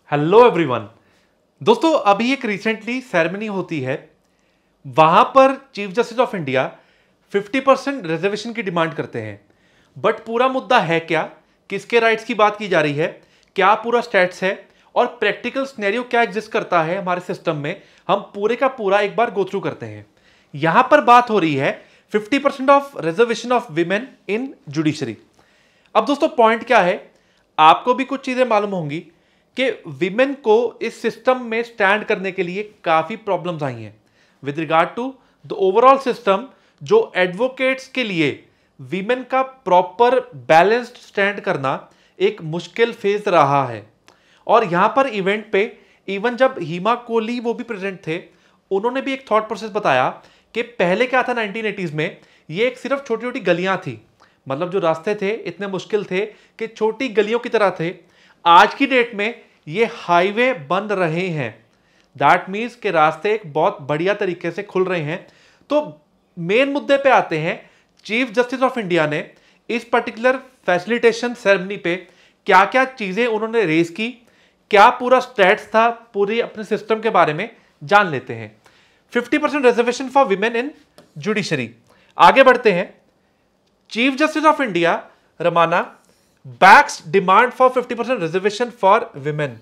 Hello everyone. दोस्तों अभी एक रिसेंटली सेरेमनी होती है, वहां पर chief justice of India 50% reservation की डिमांड करते हैं। बट पूरा मुद्दा है क्या, किसके राइट्स की बात की जा रही है, क्या पूरा स्टैट्स है और प्रैक्टिकल सिनेरियो क्या एग्जिस्ट करता है हमारे सिस्टम में, हम पूरे का पूरा एक बार गो थ्रू करते हैं। यहां पर बात हो रही है 50% of reservation of women in judiciary. अब दोस्तों पॉइंट क्या है, आपको भी कुछ चीजें मालूम होंगी कि विमेन को इस सिस्टम में स्टैंड करने के लिए काफी प्रॉब्लम्स आई हैं with regard to the overall system. जो एडवोकेट्स के लिए विमेन का प्रॉपर बैलेंस्ड स्टैंड करना एक मुश्किल फेज रहा है। और यहां पर इवेंट पे इवन जब हिमा कोहली वो भी प्रेजेंट थे, उन्होंने भी एक थॉट प्रोसेस बताया कि पहले क्या था 1980s में, ये एक सिर्फ छोटी छोटी गलियां थी, मतलब जो रास्ते थे इतने मुश्किल थे कि छोटी गलियों की तरह थे। आज की डेट में ये हाईवे बन रहे हैं, दैट मीन्स के रास्ते एक बहुत बढ़िया तरीके से खुल रहे हैं। तो मेन मुद्दे पे आते हैं, चीफ जस्टिस ऑफ इंडिया ने इस पर्टिकुलर फैसिलिटेशन सेरेमनी पे क्या क्या चीजें उन्होंने रेज की, क्या पूरा स्टैट्स था, पूरी अपने सिस्टम के बारे में जान लेते हैं। 50% reservation for women in judiciary. आगे बढ़ते हैं। Chief justice of India Ramana backs demand for 50% reservation for women.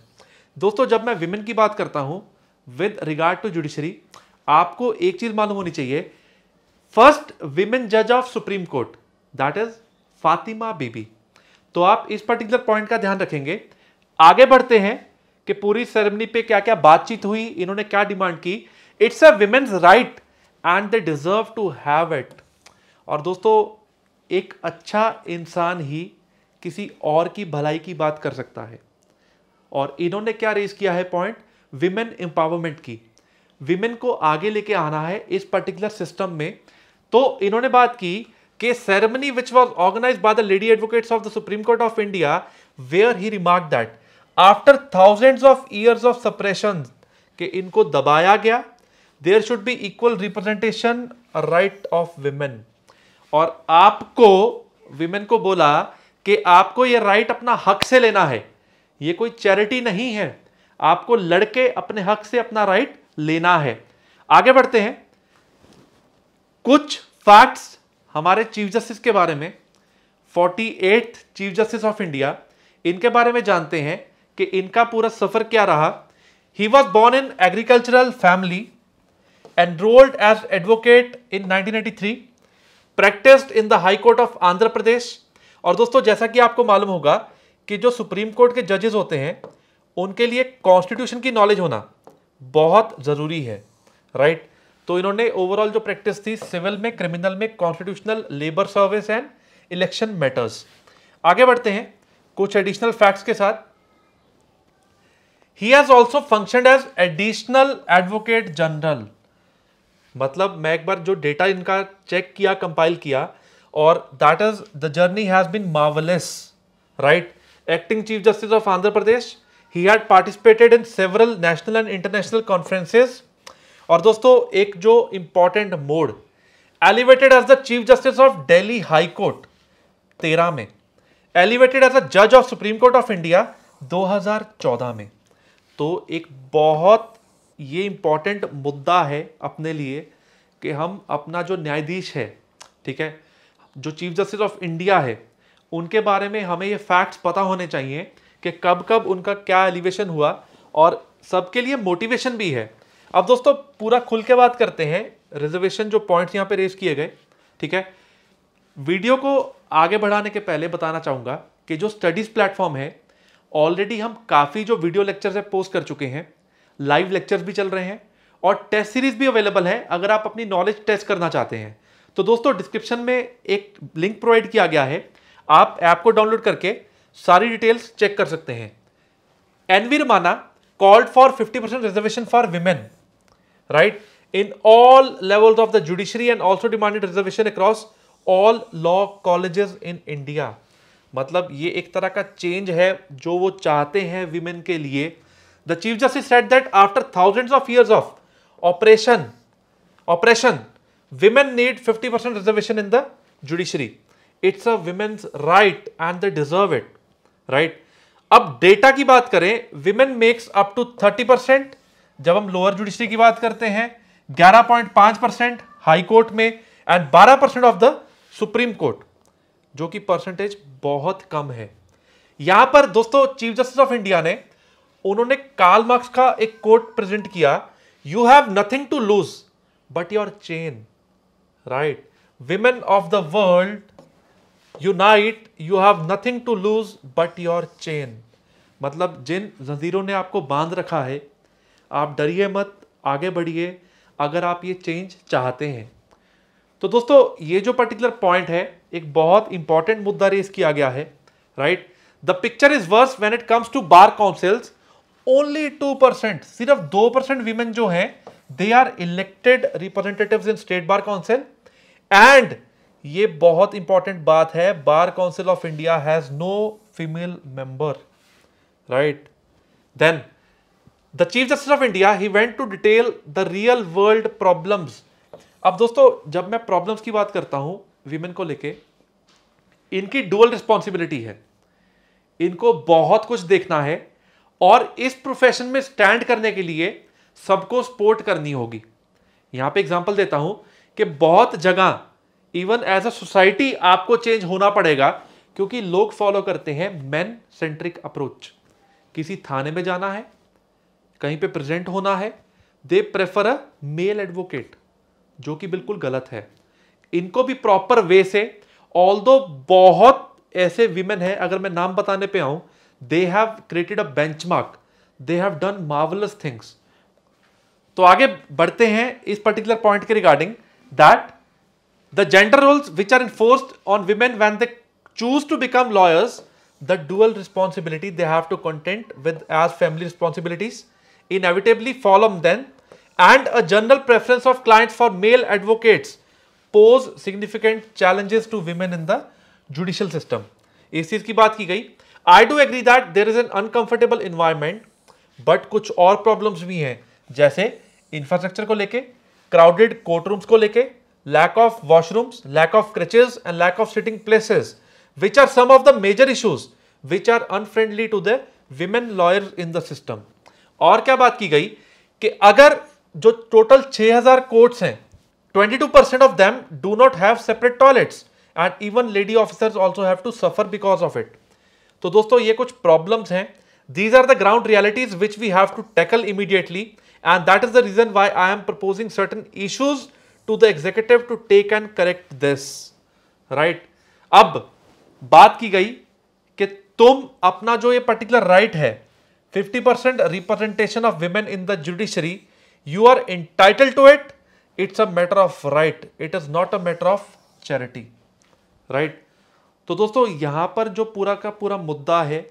दोस्तों जब मैं विमेन की बात करता हूं विद रिगार्ड टू जुडिशरी, आपको एक चीज मालूम होनी चाहिए, फर्स्ट विमेन जज of supreme court that is Fatima Bibi. तो आप इस पर्टिकुलर पॉइंट का ध्यान रखेंगे। आगे बढ़ते हैं कि पूरी सेरेमनी पे क्या क्या बातचीत हुई, इन्होंने क्या डिमांड की। It's a women's right and they deserve to have it. और दोस्तों एक अच्छा इंसान ही किसी और की भलाई की बात कर सकता है। और इन्होंने क्या रेज किया है पॉइंट, विमेन एम्पावरमेंट की, विमेन को आगे लेके आना है इस पर्टिकुलर सिस्टम में। तो इन्होंने बात की कि ceremony which was organised by the lady advocates of the Supreme Court of India, where he remark that after thousands of years of suppression के इनको दबाया गया, there should be equal representation right of women. और आपको women को बोला कि आपको यह राइट अपना हक से लेना है, यह कोई चैरिटी नहीं है, आपको लड़के अपने हक से अपना राइट लेना है। आगे बढ़ते हैं। कुछ फैक्ट्स हमारे चीफ जस्टिस के बारे में, 48th chief justice of India, इनके बारे में जानते हैं कि इनका पूरा सफर क्या रहा। He was born in agricultural family, enrolled as advocate in 1993, practised in the high court of Andhra Pradesh. और दोस्तों जैसा कि आपको मालूम होगा कि जो सुप्रीम कोर्ट के जजेस होते हैं उनके लिए कॉन्स्टिट्यूशन की नॉलेज होना बहुत जरूरी है, राइट। तो इन्होंने ओवरऑल जो प्रैक्टिस थी सिविल में, क्रिमिनल में, constitutional, labour service and election matters. आगे बढ़ते हैं कुछ एडिशनल फैक्ट्स के साथ। He has also functioned as additional advocate general. मतलब मैं एक बार जो डेटा इनका चेक किया, कंपाइल किया, और that is the journey has been marvellous, right. Acting chief justice of Andhra Pradesh, he had participated in several national and international conferences. और दोस्तों एक जो important mode, elevated as the chief justice of Delhi high court 13 में, elevated as a जज of supreme Court of India 2014 में। तो एक बहुत ये इंपॉर्टेंट मुद्दा है अपने लिए कि हम अपना जो न्यायाधीश है, ठीक है, जो चीफ जस्टिस ऑफ इंडिया है, उनके बारे में हमें ये फैक्ट्स पता होने चाहिए कि कब कब उनका क्या एलिवेशन हुआ, और सबके लिए मोटिवेशन भी है। अब दोस्तों पूरा खुल के बात करते हैं, रिजर्वेशन जो पॉइंट्स यहाँ पे रेज किए गए, ठीक है। वीडियो को आगे बढ़ाने के पहले बताना चाहूँगा कि जो स्टडीज़ प्लेटफॉर्म है, ऑलरेडी हम काफ़ी जो वीडियो लेक्चर्स है पोस्ट कर चुके हैं, लाइव लेक्चर्स भी चल रहे हैं और टेस्ट सीरीज भी अवेलेबल है अगर आप अपनी नॉलेज टेस्ट करना चाहते हैं। तो दोस्तों डिस्क्रिप्शन में एक लिंक प्रोवाइड किया गया है, आप ऐप को डाउनलोड करके सारी डिटेल्स चेक कर सकते हैं। N V Ramana called for 50% reservation for women, right, in all levels of the judiciary and also demanded reservation across all law colleges in India. मतलब ये एक तरह का चेंज है जो वो चाहते हैं विमेन के लिए। The chief justice said that after thousands of years of operation women need 50% reservation in the judiciary. It's a women's right and they deserve it, right? अब डेटा की बात करें, विमेन मेक्स अप टू 30%। जब हम lower judiciary की बात करते हैं 11.5% हाई कोर्ट में and 12% of the Supreme court, जो कि परसेंटेज बहुत कम है। यहां पर दोस्तों चीफ जस्टिस ऑफ इंडिया ने उन्होंने कार्ल मार्क्स का एक कोट प्रेजेंट किया, you have nothing to lose but your chain, right. Women of the world unite, you have nothing to lose but your chain. मतलब जिन जंजीरों ने आपको बांध रखा है, आप डरिए मत, आगे बढ़िए अगर आप ये चेंज चाहते हैं। तो दोस्तों ये जो पर्टिकुलर पॉइंट है, एक बहुत इंपॉर्टेंट मुद्दा रेस किया गया है, right. The picture is worse when it comes to bar councils, only 2%, सिर्फ 2% वीमेन जो हैं they are elected representatives in state bar council. And ये बहुत इंपॉर्टेंट बात है, bar council of India has no female member, right. Then the chief justice of India he went to detail the real world problems. अब दोस्तों जब मैं problems की बात करता हूं वीमेन को लेके, इनकी डुअल रिस्पॉन्सिबिलिटी है, इनको बहुत कुछ देखना है और इस प्रोफेशन में स्टैंड करने के लिए सबको सपोर्ट करनी होगी। यहां पे एग्जांपल देता हूं कि बहुत जगह इवन एज अ सोसाइटी आपको चेंज होना पड़ेगा, क्योंकि लोग फॉलो करते हैं मेन सेंट्रिक अप्रोच। किसी थाने में जाना है, कहीं पे प्रेजेंट होना है, they prefer a male advocate, जो कि बिल्कुल गलत है। इनको भी प्रॉपर वे से, ऑल्दो बहुत ऐसे विमेन हैं, अगर मैं नाम बताने पे आऊं, they have created a benchmark, they have done marvellous things. तो आगे बढ़ते हैं इस पर्टिकुलर पॉइंट के regarding, that the gender roles which are enforced on women when they choose to become lawyers, the dual responsibility they have to content with as family responsibilities inevitably follow them, and a general preference of clients for male advocates pose significant challenges to women in the judicial system. इस चीज की बात की गई। I do agree that there is an uncomfortable environment, but कुछ और problems भी हैं, जैसे इंफ्रास्ट्रक्चर को लेके, क्राउडेड कोर्ट रूम्स को लेके, lack of washrooms, lack of crutches and lack of sitting places, which are some of the major issues which are unfriendly to the women lawyers in the system. और क्या बात की गई कि अगर जो टोटल 6000 कोर्ट्स हैं, 22% of them do not have separate toilets and even lady officers also have to suffer because of it. तो दोस्तों ये कुछ प्रॉब्लम्स हैं, these are the ground realities which we have to tackle immediately, and that is the reason why I am proposing certain issues to the executive to take and correct this, right. अब बात की गई कि तुम अपना जो ये particular right है, 50% representation of women in the judiciary, you are entitled to it. It's a matter of right. It is not a matter of charity, right? तो दोस्तों यहां पर जो पूरा का पूरा मुद्दा है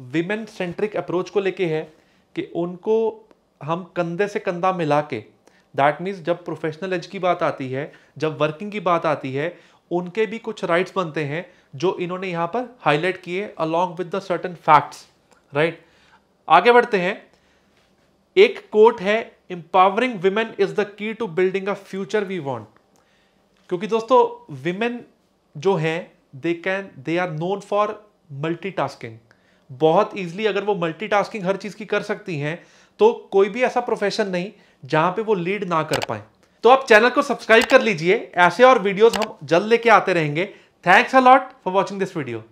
विमेन सेंट्रिक अप्रोच को लेके है कि उनको हम कंधे से कंधा मिला के, दैट मीन्स जब प्रोफेशनल एज की बात आती है, जब वर्किंग की बात आती है, उनके भी कुछ राइट्स बनते हैं जो इन्होंने यहां पर हाईलाइट किए along with the certain facts, right. आगे बढ़ते हैं। एक कोट है, empowering women is the key to building a future we want. क्योंकि दोस्तों विमेन जो हैं they are known for multitasking. बहुत इजीली अगर वो मल्टीटास्किंग हर चीज की कर सकती हैं, तो कोई भी ऐसा प्रोफेशन नहीं जहां पे वो लीड ना कर पाए। तो आप चैनल को सब्सक्राइब कर लीजिए, ऐसे और वीडियोस हम जल्द लेके आते रहेंगे। Thanks a lot for watching this video.